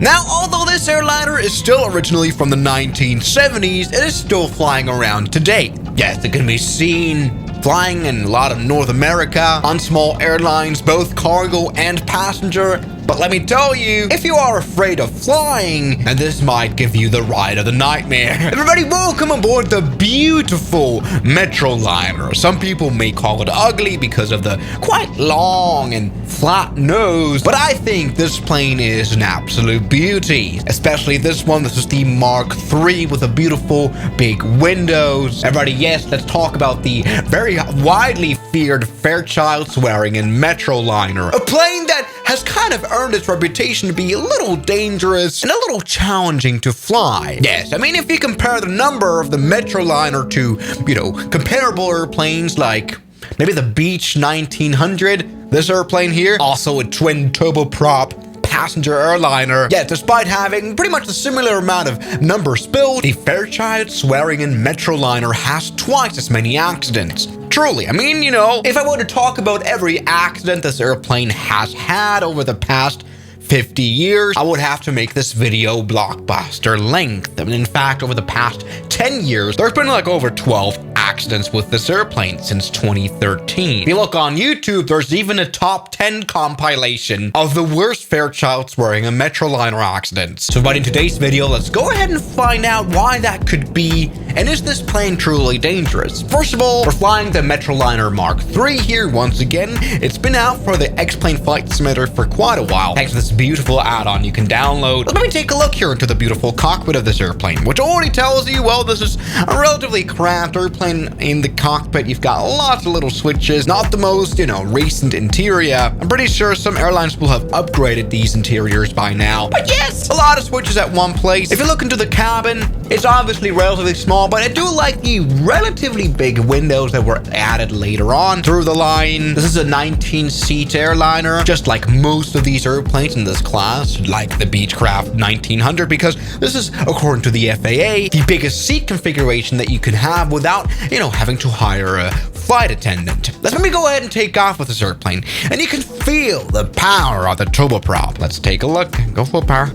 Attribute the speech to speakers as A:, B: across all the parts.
A: Now, although this airliner is still originally from the 1970s, it is still flying around today. Yes, it can be seen flying in a lot of North America on small airlines, both cargo and passenger. But let me tell you, if you are afraid of flying, then this might give you the ride of the nightmare. Everybody, welcome aboard the beautiful Metroliner. Some people may call it ugly because of the quite long and flat nose, but I think this plane is an absolute beauty. Especially this one. This is the Mark III with the beautiful big windows. Everybody, yes, let's talk about the very widely feared Fairchild-swearing and Metroliner. A plane that has kind of earned its reputation to be a little dangerous and a little challenging to fly. Yes, I mean, if you compare the number of the Metroliner to, comparable airplanes like maybe the Beech 1900, this airplane here, also a twin turboprop passenger airliner. Yeah, despite having pretty much the similar amount of numbers built, the Fairchild-swearing and Metroliner has twice as many accidents. Truly, I mean, if I were to talk about every accident this airplane has had over the past 50 years, I would have to make this video blockbuster length. I mean, in fact, over the past 10 years, there's been like over 12 accidents with this airplane since 2013. If you look on YouTube, there's even a top 10 compilation of the worst Fairchild-swearing and Metroliner accidents. So in today's video, let's go ahead and find out why that could be, and is this plane truly dangerous? First of all, we're flying the Metroliner Mark III here once again. It's been out for the X-Plane Flight Simulator for quite a while, thanks to this beautiful add-on you can download. Let me take a look here into the beautiful cockpit of this airplane, which already tells you, well, this is a relatively cramped airplane. In the cockpit, you've got lots of little switches, not the most, recent interior. I'm pretty sure some airlines will have upgraded these interiors by now. But yes, a lot of switches at one place. If you look into the cabin, it's obviously relatively small, but I do like the relatively big windows that were added later on through the line. This is a 19-seat airliner, just like most of these airplanes in this class, like the Beechcraft 1900, because this is, according to the FAA, the biggest seat configuration that you can have without, having to hire a flight attendant. Let me go ahead and take off with this airplane, and you can feel the power of the turboprop. Let's take a look. Go full power.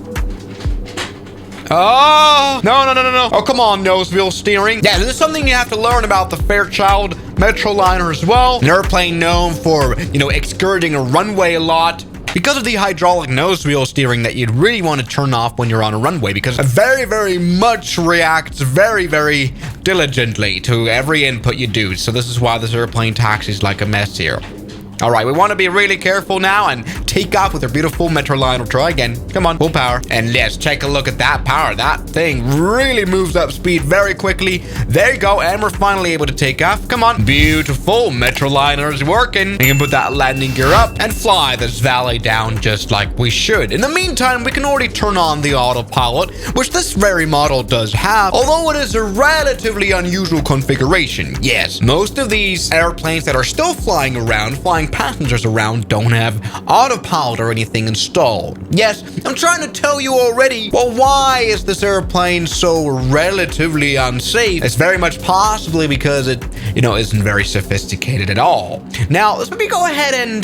A: Oh, no. Oh, come on, nose wheel steering. Yeah, this is something you have to learn about the Fairchild Metroliner as well. An airplane known for, excurting a runway a lot, because of the hydraulic nose wheel steering that you'd really want to turn off when you're on a runway, because it very, very much reacts very, very diligently to every input you do. So this is why this airplane taxis like a mess here. All right, we want to be really careful now and take off with our beautiful Metroliner. Try again. Come on, full power. And let's take a look at that power. That thing really moves up speed very quickly. There you go, and we're finally able to take off. Come on. Beautiful. Metroliner is working. You can put that landing gear up and fly this valley down just like we should. In the meantime, we can already turn on the autopilot, which this very model does have, although it is a relatively unusual configuration. Yes, most of these airplanes that are still flying passengers around don't have autopilot or anything installed. Yes, I'm trying to tell you already. Well, why is this airplane so relatively unsafe? It's very much possibly because it, isn't very sophisticated at all. Now, let's maybe go ahead and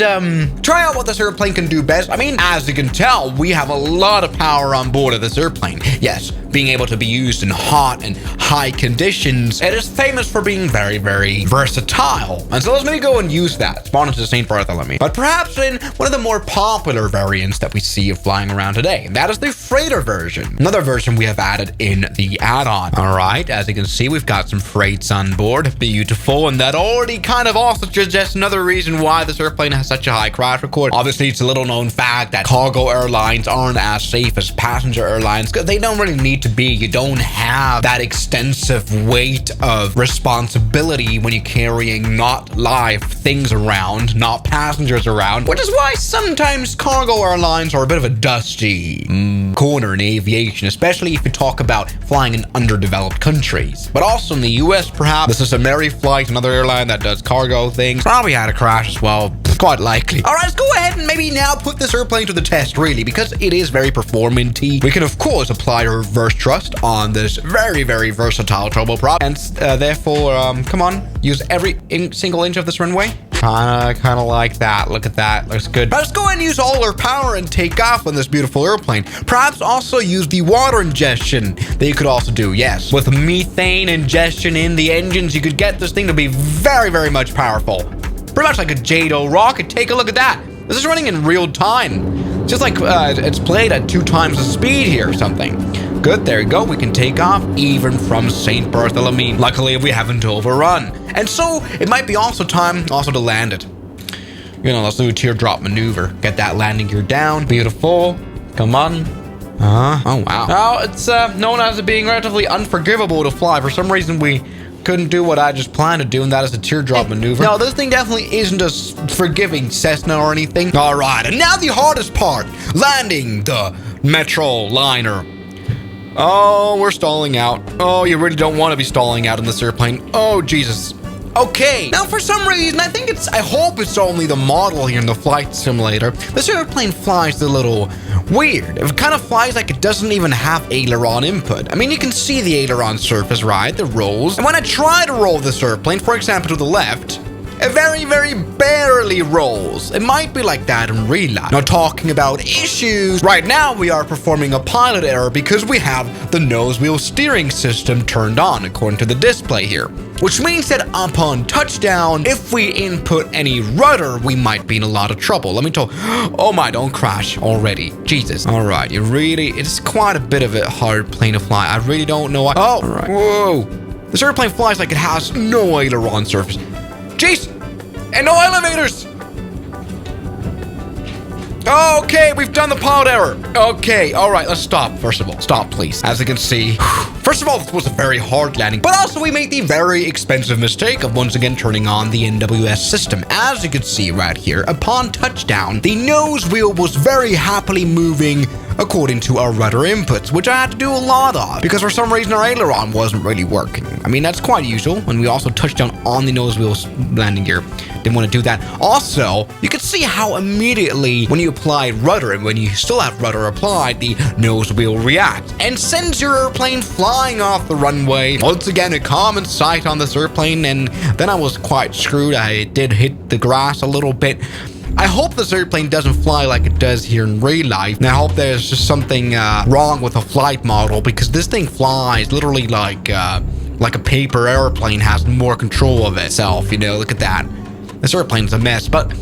A: try out what this airplane can do best. I mean, as you can tell, we have a lot of power on board of this airplane. Yes, being able to be used in hot and high conditions. It is famous for being very, very versatile. And so let's maybe go and use that. Spawn into St. Bartholomew. But perhaps in one of the more popular variants that we see of flying around today. And that is the freighter version. Another version we have added in the add-on. All right, as you can see, we've got some freights on board. Beautiful. And that already kind of also suggests another reason why this airplane has such a high crash record. Obviously, it's a little known fact that cargo airlines aren't as safe as passenger airlines because they don't really need to be. You don't have that extensive weight of responsibility when you're carrying not live things around, not passengers around, which is why sometimes cargo airlines are a bit of a dusty corner in aviation, especially if you talk about flying in underdeveloped countries. But also in the US, perhaps. This is Ameriflight, another airline that does cargo things. Probably had a crash as well. Quite likely. All right, let's go ahead and maybe now put this airplane to the test, really, because it is very performant-y. We can, of course, apply a reverse thrust on this very, very versatile turboprop, and therefore, come on, use every single inch of this runway. Kind of like that. Look at that. Looks good. But let's go ahead and use all our power and take off on this beautiful airplane. Perhaps also use the water ingestion that you could also do. Yes, with methane ingestion in the engines, you could get this thing to be very, very much powerful. Pretty much like a JATO rocket. Take a look at that. This is running in real time. Just like it's played at 2 times the speed here or something. Good, there you go. We can take off even from St. Bartholomew. Luckily, we haven't overrun. And so, it might be also time to land it. You know, let's do a teardrop maneuver. Get that landing gear down. Beautiful. Come on. Oh, wow. Now, it's known as it being relatively unforgivable to fly. For some reason, we couldn't do what I just planned to do, and that is a teardrop maneuver. No, this thing definitely isn't a forgiving Cessna or anything. All right, and now the hardest part. Landing the Metroliner. Oh, we're stalling out. Oh, you really don't want to be stalling out in this airplane. Oh, Jesus. Okay, now for some reason, I hope it's only the model here in the flight simulator. This airplane flies a little weird. It kind of flies like it doesn't even have aileron input. I mean, you can see the aileron surface, right? The rolls. And when I try to roll this airplane, for example, to the left, it very, very barely rolls. It might be like that in real life. Now, talking about issues, right now we are performing a pilot error because we have the nose wheel steering system turned on according to the display here. Which means that upon touchdown, if we input any rudder, we might be in a lot of trouble. Let me tell you. Oh my, don't crash already. Jesus. All right, it's quite a bit of a hard plane to fly. I really don't know why. Oh, all right. Whoa. This airplane flies like it has no aileron surface. Jeez, and no elevators. Okay, we've done the pilot error. Okay, all right, let's stop. First of all, stop, please. As you can see, first of all, this was a very hard landing, but also we made the very expensive mistake of once again turning on the NWS system. As you can see right here, upon touchdown, the nose wheel was very happily moving according to our rudder inputs, which I had to do a lot of because for some reason our aileron wasn't really working. I mean, that's quite usual when we also touched down on the nose wheel landing gear. Didn't want to do that. Also, you can see how immediately when you apply rudder and when you still have rudder applied, the nose wheel reacts and sends your airplane flying off the runway. Once again, a common sight on this airplane, and then I was quite screwed. I did hit the grass a little bit. I hope this airplane doesn't fly like it does here in real life. And I hope there's just something wrong with the flight model because this thing flies literally like a paper airplane has more control of itself. You know, look at that. This airplane's a mess, but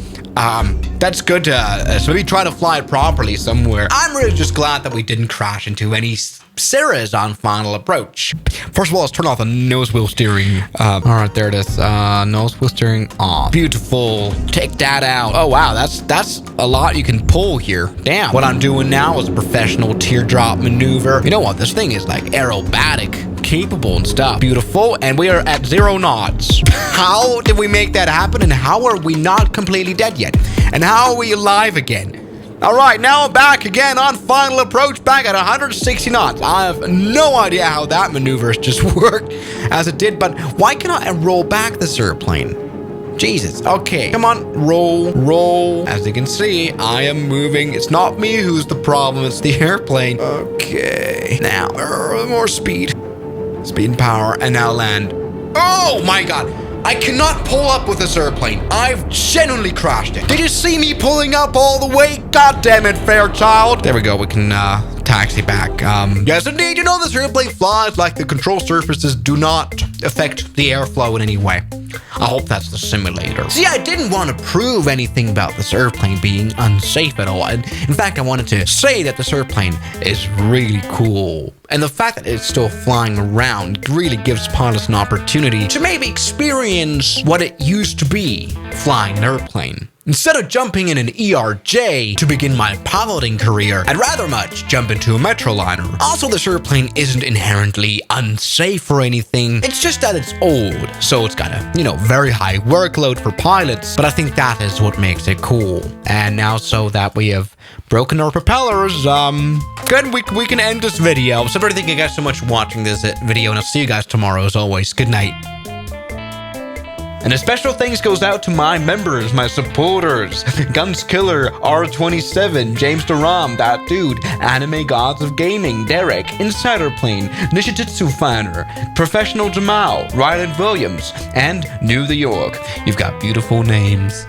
A: that's good to so maybe try to fly it properly somewhere. I'm really just glad that we didn't crash into any Cirrus on final approach. First of all, let's turn off the nose wheel steering. All right, there it is. Nose wheel steering off. Beautiful. Take that out. Oh wow, that's a lot you can pull here. Damn. What I'm doing now is a professional teardrop maneuver. You know what? This thing is like aerobatic capable and stuff. Beautiful. And we are at 0 knots. How did we make that happen? And how are we not completely dead yet? And how are we alive again? All right, now I'm back again on final approach, back at 160 knots. I have no idea how that maneuver just worked as it did, but why cannot I roll back this airplane? Jesus. Okay, come on, roll. As you can see, I am moving. It's not me who's the problem, it's the airplane. Okay, now more speed and power, and now land. Oh my God. I cannot pull up with this airplane. I've genuinely crashed it. Did you see me pulling up all the way? God damn it, Fairchild. There we go. We can taxi back. Yes, indeed. You know, this airplane flies like the control surfaces do not affect the airflow in any way. I hope that's the simulator. See, I didn't want to prove anything about this airplane being unsafe at all. And in fact, I wanted to say that this airplane is really cool. And the fact that it's still flying around really gives pilots an opportunity to maybe experience what it used to be flying an airplane. Instead of jumping in an ERJ to begin my piloting career, I'd rather much jump into a Metroliner. Also, this airplane isn't inherently unsafe or anything. It's just that it's old, so it's got a, very high workload for pilots, but I think that is what makes it cool. And now, so that we have broken our propellers, good, we can end this video. So thank you guys so much for watching this video, and I'll see you guys tomorrow as always. Good night. And a special thanks goes out to my members, my supporters, Guns Killer, R27, James Duram, That Dude, Anime Gods of Gaming, Derek, Insider Plane, Nishijitsu Fighter, Professional Jamal, Ryland Williams, and New the York. You've got beautiful names.